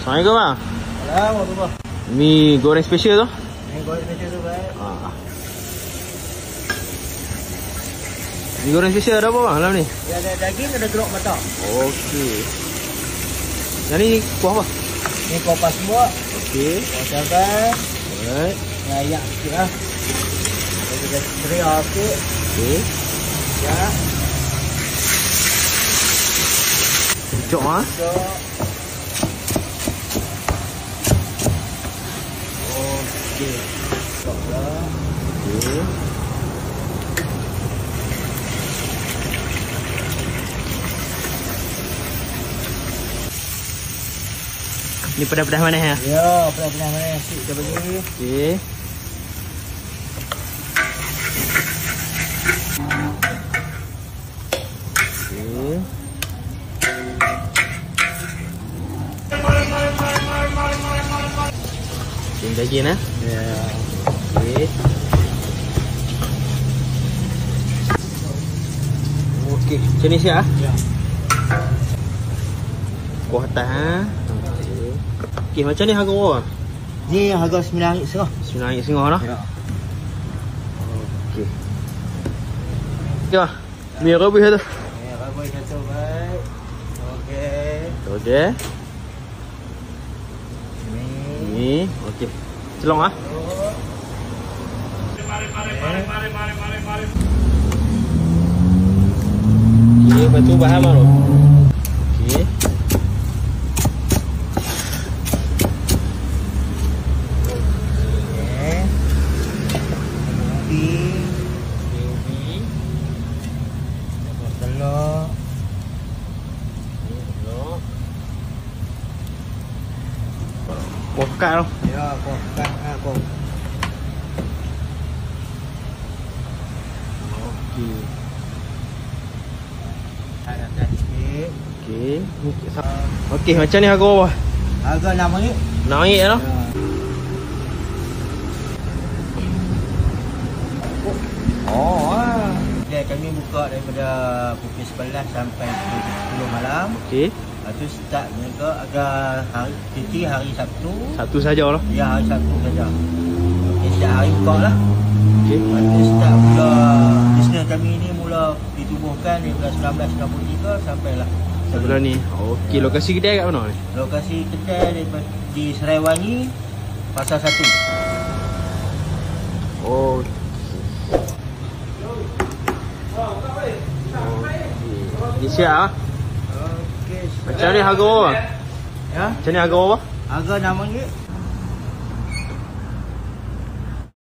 Assalamualaikum bang. Assalamualaikum. Mi goreng special tu? Mi goreng special tu baik. Mi goreng special ada apa bang dalam ni? Dia ada daging, ada telur matang. Okey. Yang ni kuah apa? Ni kuah semua. Okey. Kuah cabai. Alright. Ni ayak sikit lah. Kita seria sikit. Okey. Ya. Cok ah. Cok. Okey. Cok lah. Okey. Ni pedas-pedas manis ya? Ya, pedas-pedas manis sikit kita bagi. Okey. Okey. Ini daging eh? Ya. Okey. Okey, macam ni siap ah? Ya. Kuah atas ha. Okey, macam ni harga berapa? Ni harga RM9.50. RM9.50 lah. Ya. Okey. Okey lah. Mi rebus tu. Ya, rebus satu baik. Okey. Okey. Ni. Ni, okey. Celong ah. Okey, lepas tu bahan mana tu? Okey. Kuah pekat tu. Ya, kuah pekat ah kuah. Okey. Ada sikit. Okey. Okey, macam ni harga berapa? Harga RM6. RM6 lah. Oh, kedai kami buka daripada pukul 11 sampai pukul 10 malam. Okey. Lepas tu startnya ke agak hari cuti hari Sabtu. Satu sajalah. Ya, hari Sabtu saja. Okey, setiap hari buka lah. Okey. Lepas tu start mula bisnes kami ni mula ditubuhkan daripada 1993 sampailah Sebelah ni. Okey, lokasi kedai kat mana ni? lokasi kedai daripada di Seraiwangi Pasar 1. Oh. Ni siap ah. Okey. Macam ni harga berapa? Ya. Macam ni harga berapa? Harga RM6.